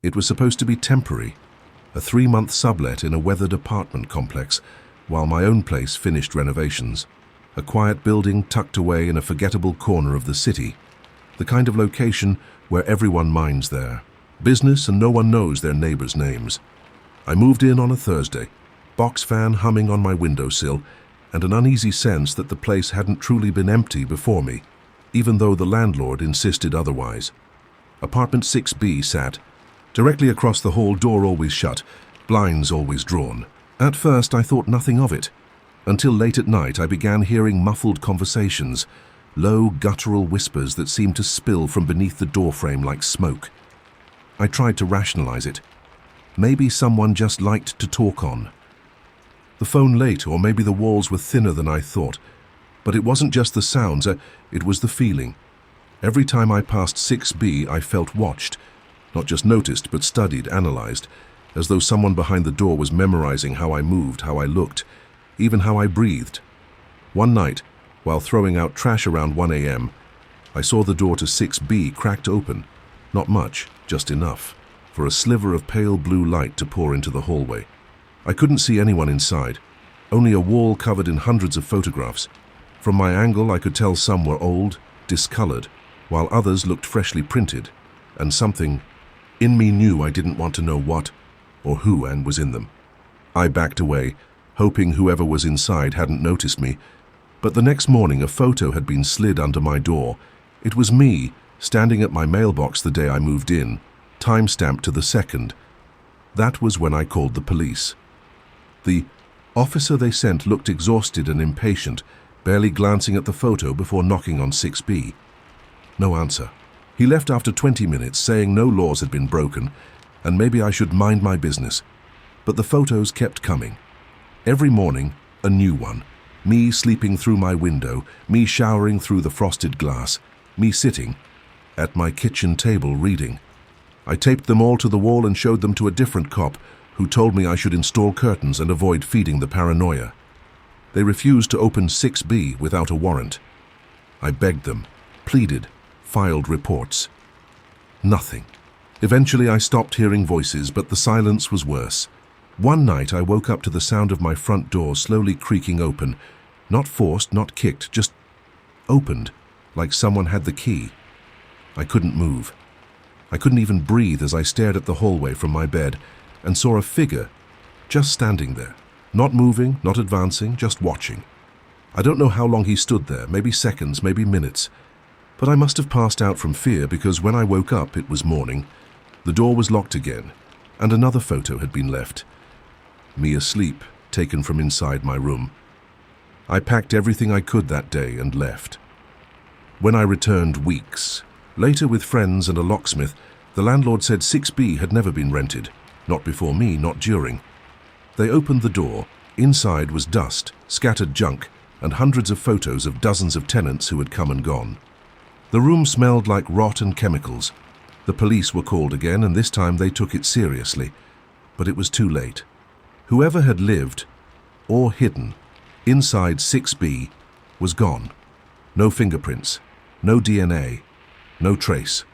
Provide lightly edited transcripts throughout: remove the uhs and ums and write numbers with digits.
It was supposed to be temporary, a 3-month sublet in a weathered apartment complex, while my own place finished renovations. A quiet building tucked away in a forgettable corner of the city, the kind of location where everyone minds their business and no one knows their neighbors' names. I moved in on a Thursday, box fan humming on my windowsill, and an uneasy sense that the place hadn't truly been empty before me, even though the landlord insisted otherwise. Apartment 6B sat directly across the hall, door always shut, blinds always drawn. At first I thought nothing of it, until late at night I began hearing muffled conversations, low guttural whispers that seemed to spill from beneath the doorframe like smoke. I tried to rationalize it. Maybe someone just liked to talk on. The phone late, or maybe the walls were thinner than I thought. But it wasn't just the sounds, it was the feeling. Every time I passed 6B, I felt watched. Not just noticed, but studied, analyzed, as though someone behind the door was memorizing how I moved, how I looked, even how I breathed. One night, while throwing out trash around 1 a.m., I saw the door to 6B cracked open. Not much, just enough, for a sliver of pale blue light to pour into the hallway. I couldn't see anyone inside, only a wall covered in hundreds of photographs. From my angle, I could tell some were old, discolored, while others looked freshly printed, and something in me knew I didn't want to know what or who and was in them. I backed away, hoping whoever was inside hadn't noticed me, but the next morning a photo had been slid under my door. It was me, standing at my mailbox the day I moved in, time-stamped to the second. That was when I called the police. The officer they sent looked exhausted and impatient, barely glancing at the photo before knocking on 6B. No answer. He left after 20 minutes, saying no laws had been broken, and maybe I should mind my business. But the photos kept coming. Every morning, a new one. Me sleeping through my window, me showering through the frosted glass, me sitting at my kitchen table reading. I taped them all to the wall and showed them to a different cop, who told me I should install curtains and avoid feeding the paranoia. They refused to open 6B without a warrant. I begged them, pleaded, filed reports. Nothing. Eventually I stopped hearing voices, but the silence was worse. One night I woke up to the sound of my front door slowly creaking open. Not forced, not kicked, just opened, like someone had the key. I couldn't move. I couldn't even breathe as I stared at the hallway from my bed and saw a figure just standing there, not moving, not advancing, just watching. I don't know how long he stood there, maybe seconds, maybe minutes, but I must have passed out from fear because when I woke up it was morning, the door was locked again, and another photo had been left. Me asleep, taken from inside my room. I packed everything I could that day and left. When I returned weeks later with friends and a locksmith, the landlord said 6B had never been rented, not before me, not during. They opened the door. Inside was dust, scattered junk, and hundreds of photos of dozens of tenants who had come and gone. The room smelled like rot and chemicals. The police were called again, and this time they took it seriously. But it was too late. Whoever had lived, or hidden, inside 6B was gone. No fingerprints, no DNA, no trace.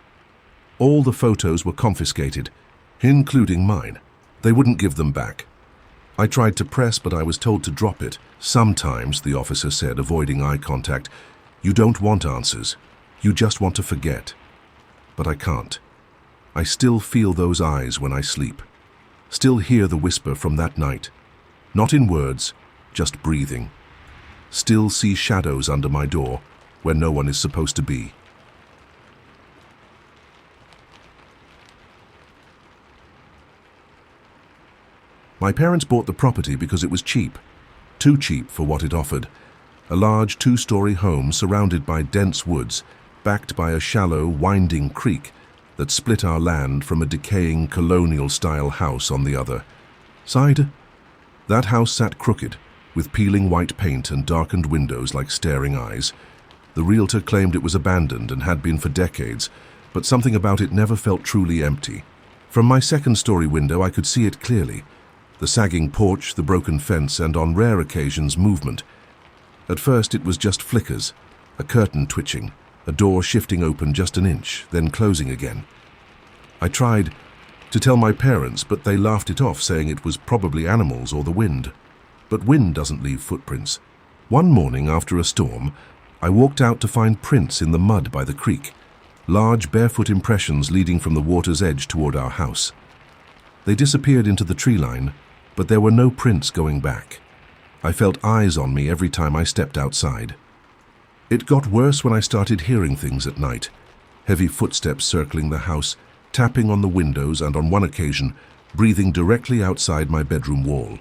All the photos were confiscated, including mine. They wouldn't give them back. I tried to press, but I was told to drop it. Sometimes, the officer said, avoiding eye contact, you don't want answers. You just want to forget. But I can't. I still feel those eyes when I sleep. Still hear the whisper from that night. Not in words, just breathing. Still see shadows under my door where no one is supposed to be. My parents bought the property because it was cheap. Too cheap for what it offered. A large 2-story home surrounded by dense woods, backed by a shallow, winding creek that split our land from a decaying colonial-style house on the other side. That house sat crooked, with peeling white paint and darkened windows like staring eyes. The realtor claimed it was abandoned and had been for decades, but something about it never felt truly empty. From my second-story window I could see it clearly. The sagging porch, the broken fence, and on rare occasions movement. At first it was just flickers, a curtain twitching, a door shifting open just an inch, then closing again. I tried to tell my parents, but they laughed it off, saying it was probably animals or the wind. But wind doesn't leave footprints. One morning after a storm, I walked out to find prints in the mud by the creek, large barefoot impressions leading from the water's edge toward our house. They disappeared into the tree line, but there were no prints going back. I felt eyes on me every time I stepped outside. It got worse when I started hearing things at night. Heavy footsteps circling the house, tapping on the windows, and on one occasion, breathing directly outside my bedroom wall.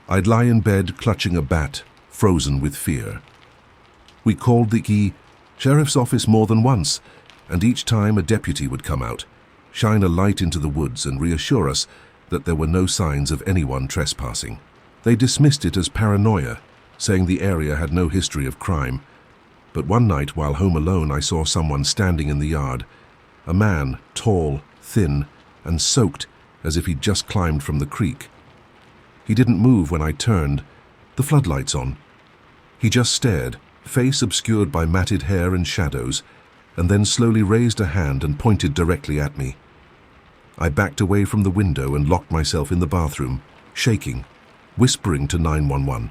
I'd lie in bed clutching a bat, frozen with fear. We called the sheriff's office more than once, and each time a deputy would come out, shine a light into the woods and reassure us that there were no signs of anyone trespassing. They dismissed it as paranoia, saying the area had no history of crime. But one night while home alone, I saw someone standing in the yard, a man, tall, thin, and soaked as if he'd just climbed from the creek. He didn't move when I turned, the floodlights on. He just stared, face obscured by matted hair and shadows, and then slowly raised a hand and pointed directly at me. I backed away from the window and locked myself in the bathroom, shaking, whispering to 911.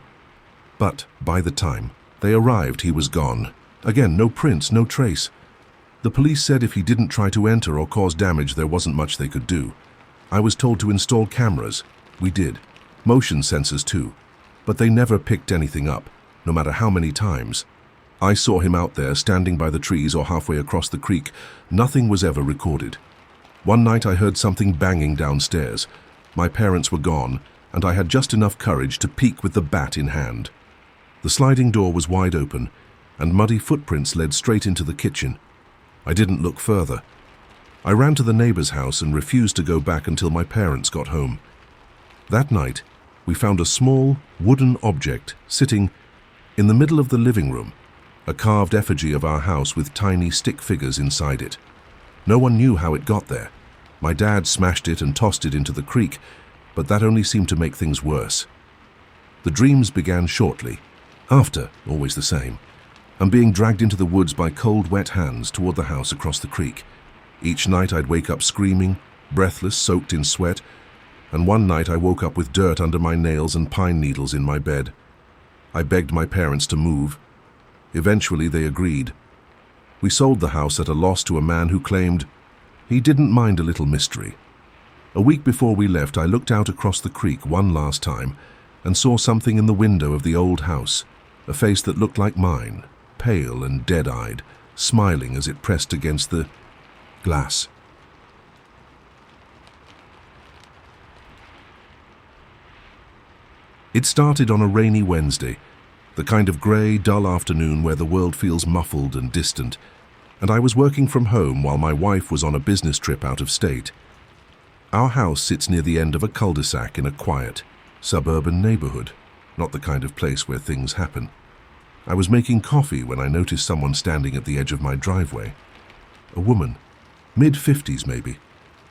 But by the time they arrived, he was gone. Again, no prints, no trace. The police said if he didn't try to enter or cause damage, there wasn't much they could do. I was told to install cameras. We did. Motion sensors too. But they never picked anything up, no matter how many times. I saw him out there, standing by the trees or halfway across the creek. Nothing was ever recorded. One night I heard something banging downstairs. My parents were gone, and I had just enough courage to peek with the bat in hand. The sliding door was wide open, and muddy footprints led straight into the kitchen. I didn't look further. I ran to the neighbor's house and refused to go back until my parents got home. That night, we found a small, wooden object sitting in the middle of the living room, a carved effigy of our house with tiny stick figures inside it. No one knew how it got there. My dad smashed it and tossed it into the creek, but that only seemed to make things worse. The dreams began shortly. After, always the same. I'm being dragged into the woods by cold, wet hands toward the house across the creek. Each night I'd wake up screaming, breathless, soaked in sweat, and one night I woke up with dirt under my nails and pine needles in my bed. I begged my parents to move. Eventually they agreed. We sold the house at a loss to a man who claimed he didn't mind a little mystery. A week before we left, I looked out across the creek one last time and saw something in the window of the old house, a face that looked like mine, pale and dead-eyed, smiling as it pressed against the glass. It started on a rainy Wednesday, the kind of grey, dull afternoon where the world feels muffled and distant, and I was working from home while my wife was on a business trip out of state. Our house sits near the end of a cul-de-sac in a quiet, suburban neighborhood, not the kind of place where things happen. I was making coffee when I noticed someone standing at the edge of my driveway. A woman, mid-50s maybe,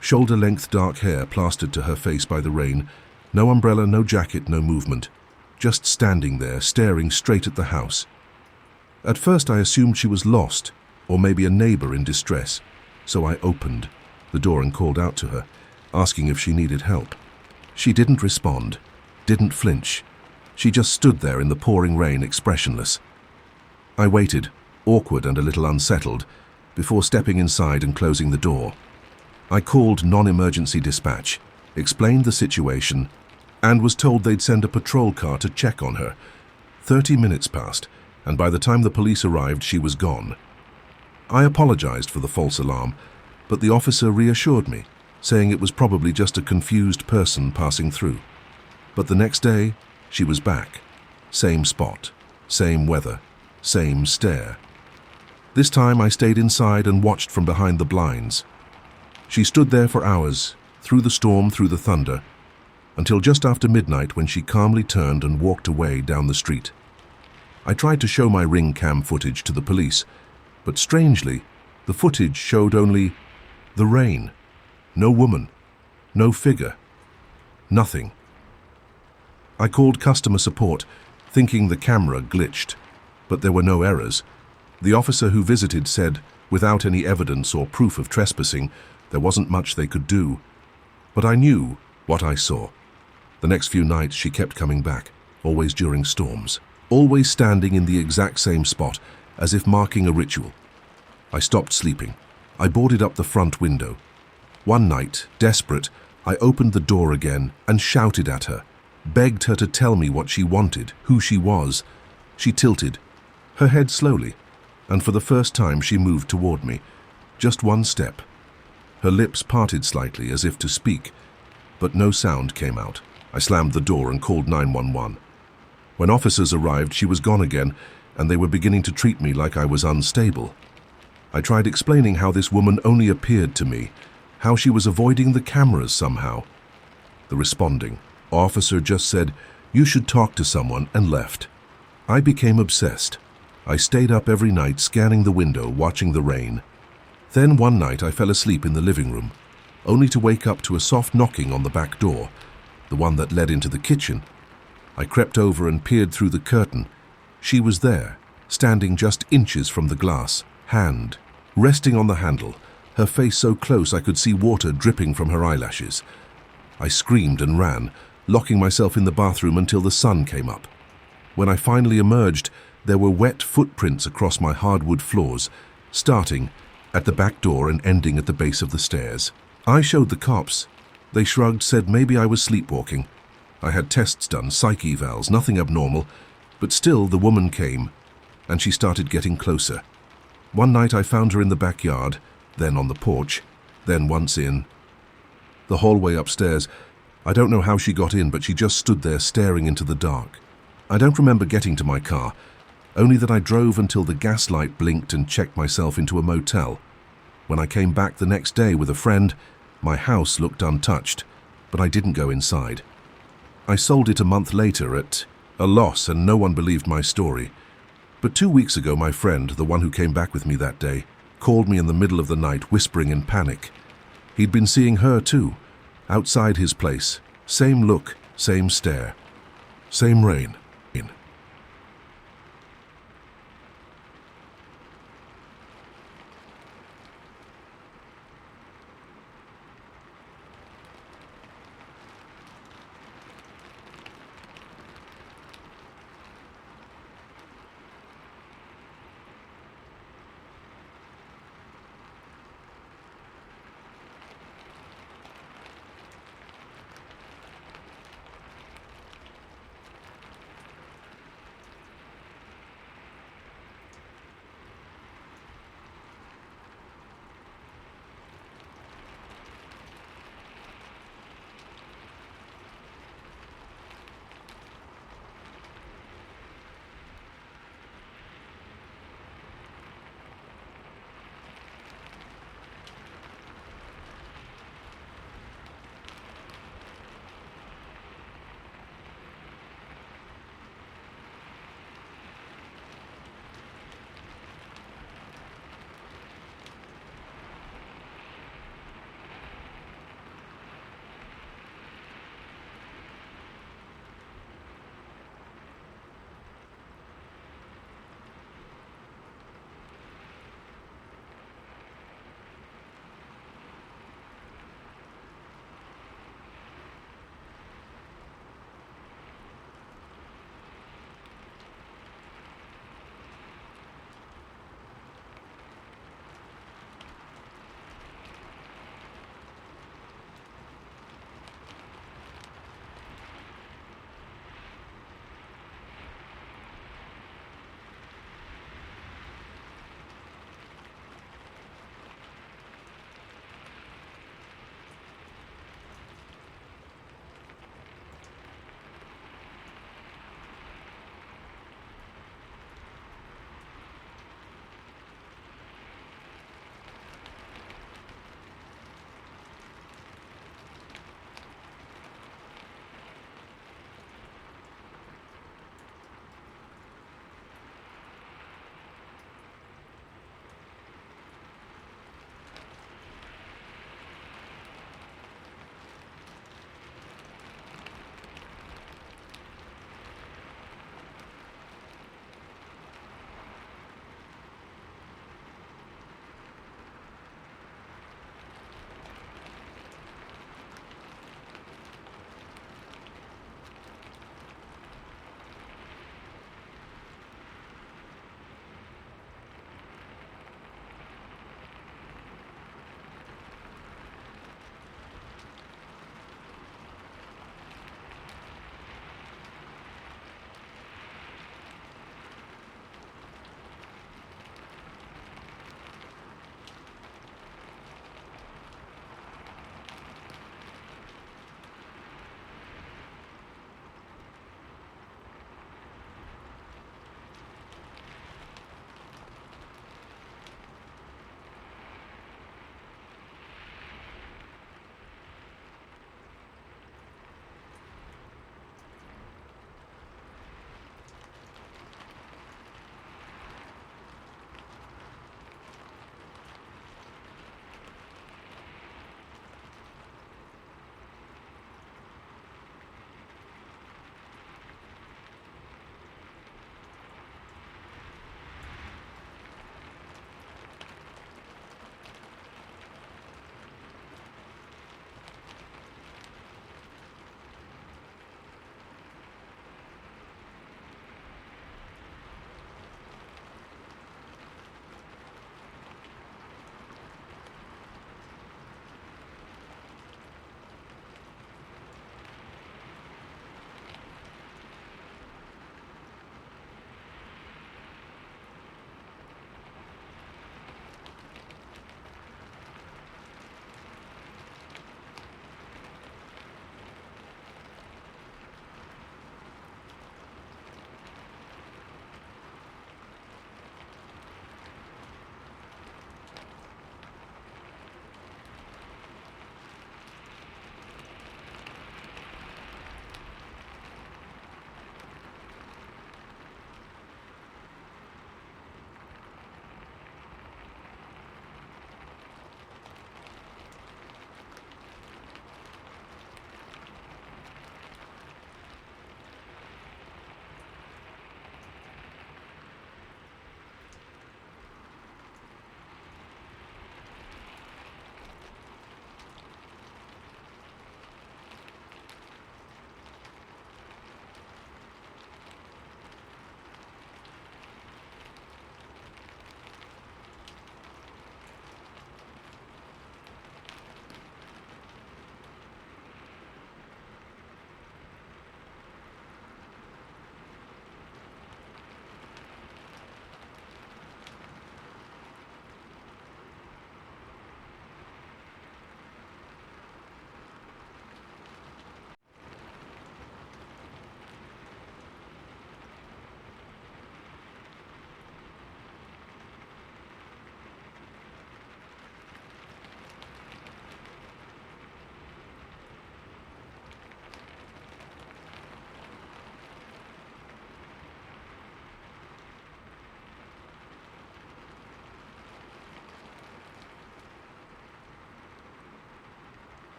shoulder-length dark hair plastered to her face by the rain, no umbrella, no jacket, no movement, just standing there, staring straight at the house. At first I assumed she was lost, or maybe a neighbor in distress, so I opened the door and called out to her, asking if she needed help. She didn't respond, didn't flinch. She just stood there in the pouring rain, expressionless. I waited, awkward and a little unsettled, before stepping inside and closing the door. I called non-emergency dispatch, explained the situation, and was told they'd send a patrol car to check on her. 30 minutes passed, and by the time the police arrived, she was gone. I apologized for the false alarm, but the officer reassured me, saying it was probably just a confused person passing through. But the next day, she was back. Same spot, same weather, same stare. This time I stayed inside and watched from behind the blinds. She stood there for hours, through the storm, through the thunder, until just after midnight when she calmly turned and walked away down the street. I tried to show my ring cam footage to the police, but strangely, the footage showed only the rain. No woman, no figure, nothing. I called customer support, thinking the camera glitched, but there were no errors. The officer who visited said, without any evidence or proof of trespassing, there wasn't much they could do. But I knew what I saw. The next few nights she kept coming back, always during storms, always standing in the exact same spot, as if marking a ritual. I stopped sleeping. I boarded up the front window. One night, desperate, I opened the door again and shouted at her, begged her to tell me what she wanted, who she was. She tilted, her head slowly, and for the first time she moved toward me, just one step. Her lips parted slightly as if to speak, but no sound came out. I slammed the door and called 911. When officers arrived, she was gone again, and they were beginning to treat me like I was unstable. I tried explaining how this woman only appeared to me, how she was avoiding the cameras somehow. The responding officer just said, "You should talk to someone," and left. I became obsessed. I stayed up every night scanning the window, watching the rain. Then one night I fell asleep in the living room, only to wake up to a soft knocking on the back door, the one that led into the kitchen. I crept over and peered through the curtain. She was there, standing just inches from the glass, hand resting on the handle, her face so close I could see water dripping from her eyelashes. I screamed and ran, locking myself in the bathroom until the sun came up. When I finally emerged, there were wet footprints across my hardwood floors, starting at the back door and ending at the base of the stairs. I showed the cops. They shrugged, said maybe I was sleepwalking. I had tests done, psych evals, nothing abnormal, but still the woman came, and she started getting closer. One night I found her in the backyard, then on the porch, then once in the hallway upstairs. I don't know how she got in, but she just stood there staring into the dark. I don't remember getting to my car, only that I drove until the gas light blinked and checked myself into a motel. When I came back the next day with a friend, my house looked untouched, but I didn't go inside. I sold it a month later at a loss, and no one believed my story. But 2 weeks ago, my friend, the one who came back with me that day, called me in the middle of the night, whispering in panic. He'd been seeing her too, outside his place. Same look, same stare, same rain.